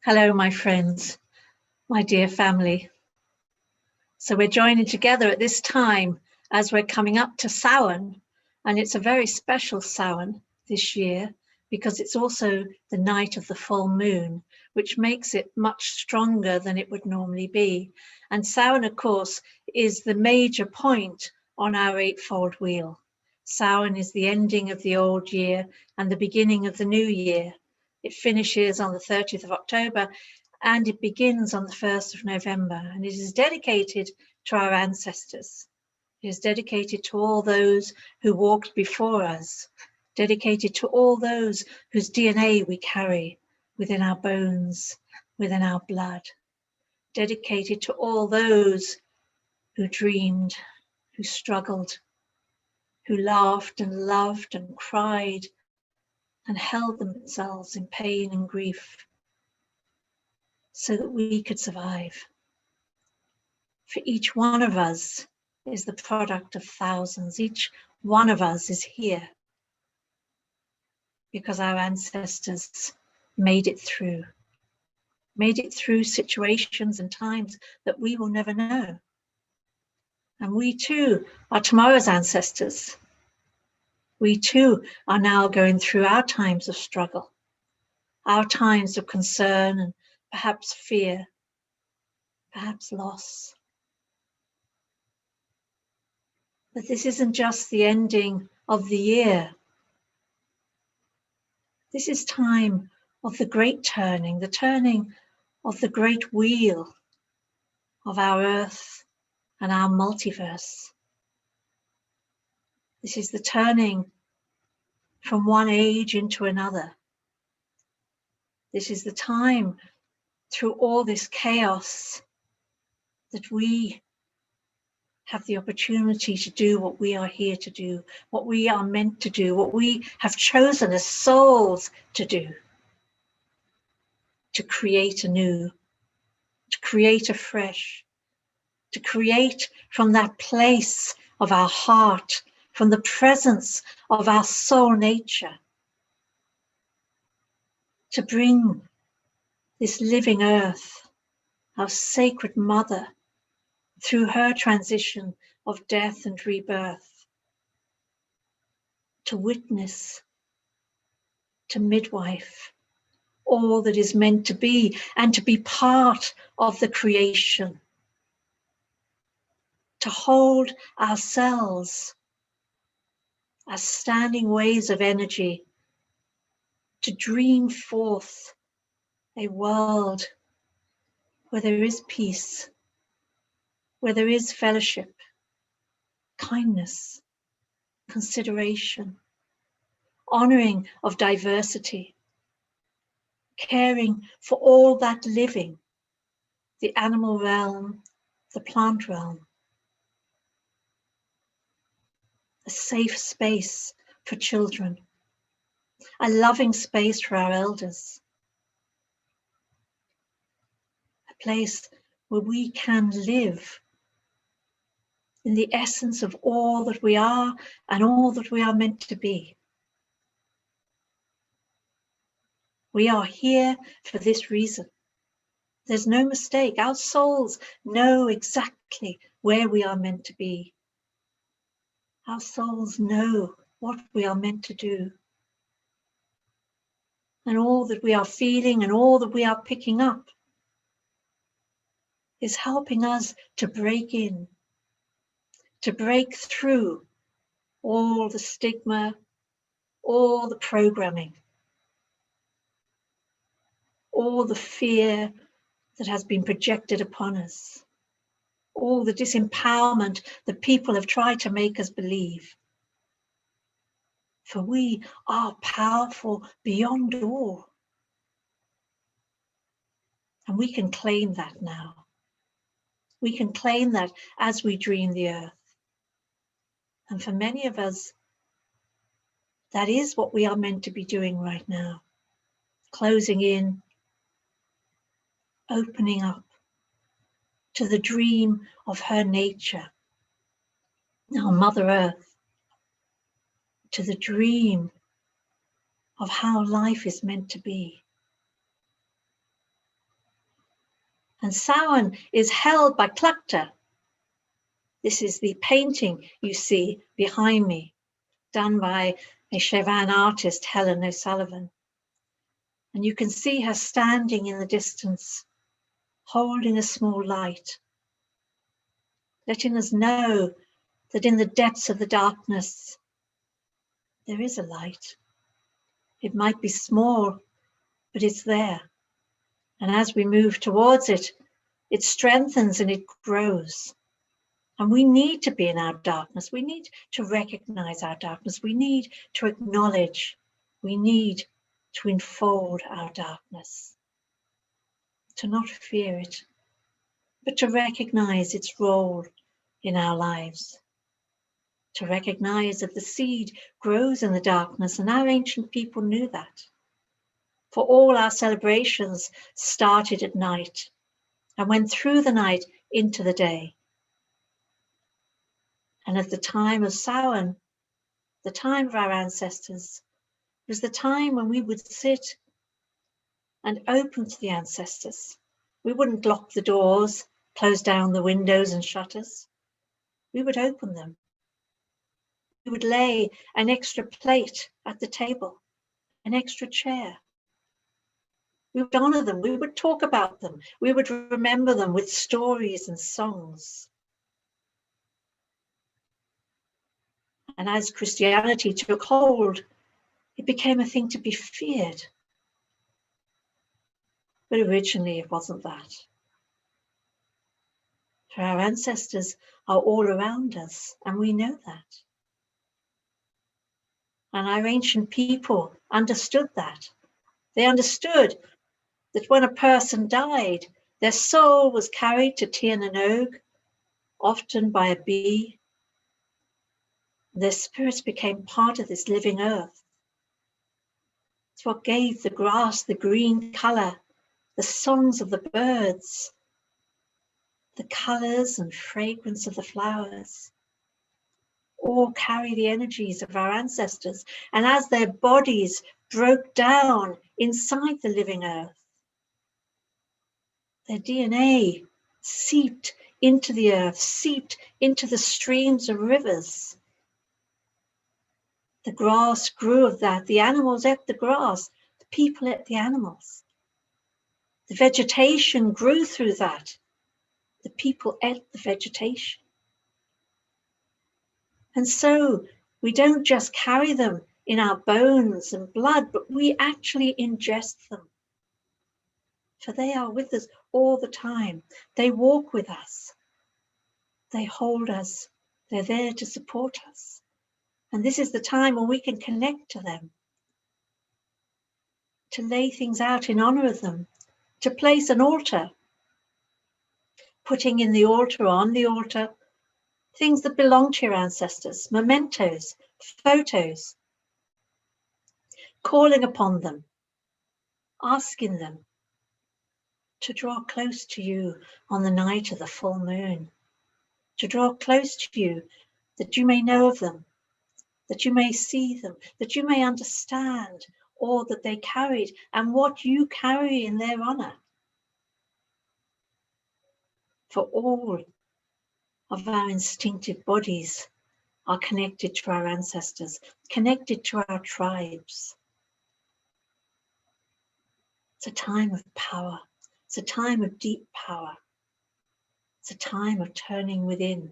Hello, my friends, my dear family. So we're joining together at this time as we're coming up to Samhain, and it's a very special Samhain this year because it's also the night of the full moon, which makes it much stronger than it would normally be. And Samhain, of course, is the major point on our eightfold wheel. Samhain is the ending of the old year and the beginning of the new year. It finishes on the 30th of October and it begins on the 1st of November, and it is dedicated to our ancestors. It is dedicated to all those who walked before us, dedicated to all those whose DNA we carry within our bones, within our blood, dedicated to all those who dreamed, who struggled, who laughed and loved and cried and held themselves in pain and grief so that we could survive. For each one of us is the product of thousands. Each one of us is here because our ancestors made it through situations and times that we will never know. And we too are tomorrow's ancestors. We too are now going through our times of struggle, our times of concern and perhaps fear, perhaps loss. But this isn't just the ending of the year. This is time of the great turning, the turning of the great wheel of our earth and our multiverse. This is the turning from one age into another. This is the time through all this chaos that we have the opportunity to do what we are here to do, what we are meant to do, what we have chosen as souls to do, to create anew, to create afresh, to create from that place of our heart, from the presence of our soul nature, to bring this living earth, our sacred mother, through her transition of death and rebirth, to witness, to midwife, all that is meant to be and to be part of the creation, to hold ourselves as standing waves of energy, to dream forth a world where there is peace, where there is fellowship, kindness, consideration, honoring of diversity, caring for all that living, the animal realm, the plant realm, a safe space for children, a loving space for our elders, a place where we can live in the essence of all that we are and all that we are meant to be. We are here for this reason. There's no mistake. Our souls know exactly where we are meant to be. Our souls know what we are meant to do. And all that we are feeling and all that we are picking up is helping us to break in, to break through all the stigma, all the programming, all the fear that has been projected upon us, all the disempowerment that people have tried to make us believe. For we are powerful beyond all. And we can claim that now. We can claim that as we dream the earth. And for many of us, that is what we are meant to be doing right now. Closing in, opening up to the dream of her nature, our Mother Earth, to the dream of how life is meant to be. And Samhain is held by Tlachtga. This is the painting you see behind me, done by a Sheabhean artist, Helen O'Sullivan. And you can see her standing in the distance, holding a small light, letting us know that in the depths of the darkness, there is a light. It might be small, but it's there. And as we move towards it, it strengthens and it grows. And we need to be in our darkness. We need to recognize our darkness. We need to acknowledge. We need to enfold our darkness. To not fear it, but to recognize its role in our lives. To recognize that the seed grows in the darkness, and our ancient people knew that. For all our celebrations started at night and went through the night into the day. And at the time of Samhain, the time of our ancestors, was the time when we would sit and open to the ancestors. We wouldn't lock the doors, close down the windows and shutters. We would open them. We would lay an extra plate at the table, an extra chair. We would honor them. We would talk about them. We would remember them with stories and songs. And as Christianity took hold, it became a thing to be feared. But originally it wasn't that. For our ancestors are all around us, and we know that. And our ancient people understood that. They understood that when a person died, their soul was carried to Tir na nog, often by a bee. Their spirits became part of this living earth. It's what gave the grass the green colour, the songs of the birds, the colours and fragrance of the flowers. All carry the energies of our ancestors, and as their bodies broke down inside the living earth, their DNA seeped into the earth, seeped into the streams and rivers. The grass grew of that. The animals ate the grass. The people ate the animals. The vegetation grew through that. The people ate the vegetation. And so we don't just carry them in our bones and blood, but we actually ingest them. For they are with us all the time. They walk with us. They hold us. They're there to support us. And this is the time when we can connect to them, to lay things out in honor of them, to place an altar, putting in the altar, on the altar, things that belong to your ancestors, mementos, photos, calling upon them, asking them to draw close to you on the night of the full moon, to draw close to you that you may know of them, that you may see them, that you may understand all that they carried and what you carry in their honor. For all of our instinctive bodies are connected to our ancestors, connected to our tribes. It's a time of power. It's a time of deep power. It's a time of turning within.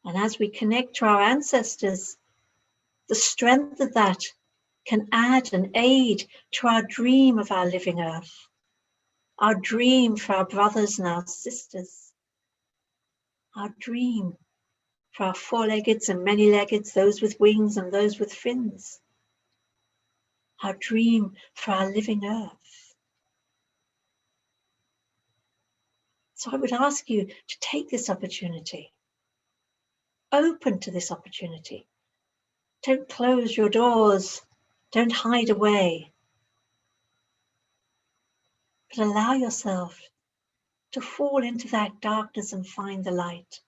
And as we connect to our ancestors, the strength of that can add and aid to our dream of our living earth, our dream for our brothers and our sisters, our dream for our four-leggeds and many-leggeds, those with wings and those with fins, our dream for our living earth. So I would ask you to take this opportunity, open to this opportunity. Don't close your doors, don't hide away, but allow yourself to fall into that darkness and find the light.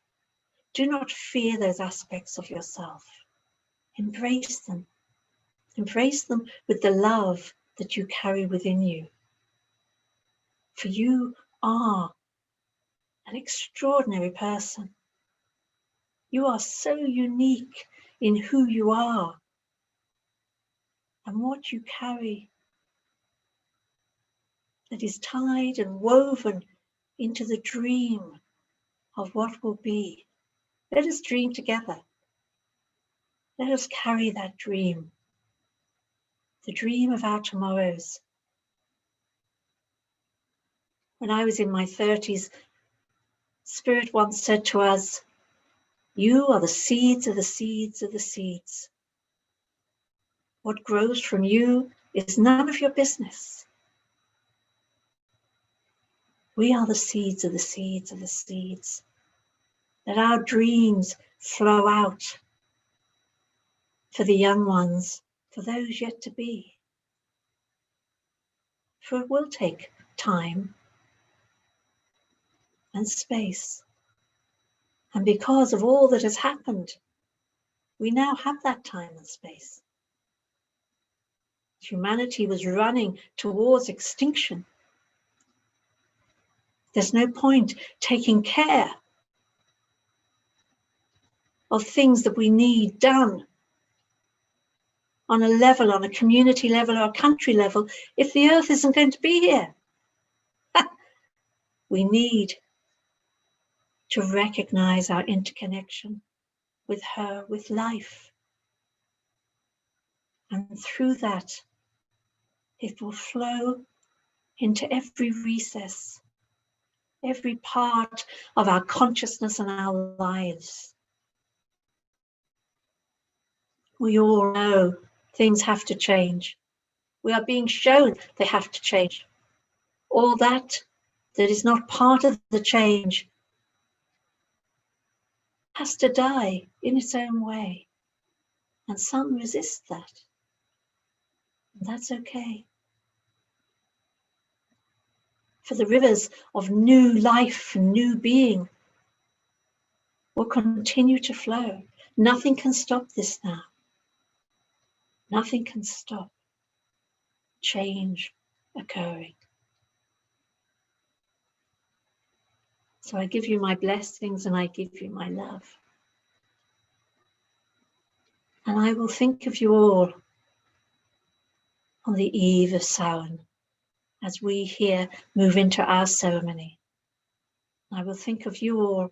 Do not fear those aspects of yourself. Embrace them. Embrace them with the love that you carry within you. For you are an extraordinary person. You are so unique in who you are and what you carry that is tied and woven into the dream of what will be. Let us dream together. Let us carry that dream, the dream of our tomorrows. When I was in my 30s, Spirit once said to us, "You are the seeds of the seeds of the seeds. What grows from you is none of your business. We are the seeds of the seeds of the seeds. Let our dreams flow out for the young ones, for those yet to be. For it will take time and space. And because of all that has happened, we now have that time and space. Humanity was running towards extinction. There's no point taking care of things that we need done on a level, on a community level or a country level, if the earth isn't going to be here. We need to recognize our interconnection with her, with life. And through that, it will flow into every recess, every part of our consciousness and our lives. We all know things have to change. We are being shown they have to change. All that is not part of the change has to die in its own way. And some resist that. And that's okay. For the rivers of new life and new being will continue to flow. Nothing can stop this now. Nothing can stop change occurring. So I give you my blessings and I give you my love. And I will think of you all on the eve of Samhain as we here move into our ceremony. I will think of you all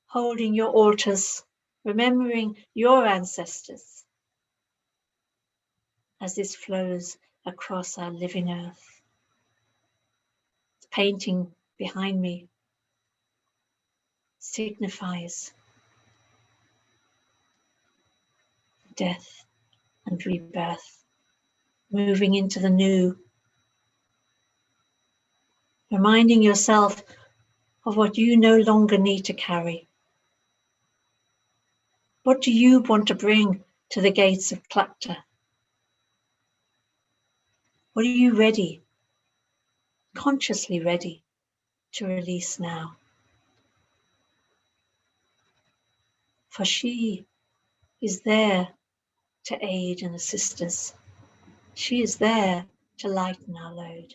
holding your altars, remembering your ancestors as this flows across our living earth. The painting behind me signifies death and rebirth, moving into the new, reminding yourself of what you no longer need to carry. What do you want to bring to the gates of Tlachtga? What are you ready, consciously ready to release now? For she is there to aid and assist us. She is there to lighten our load.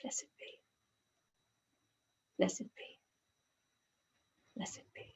Blessed be. Blessed be. Blessed be.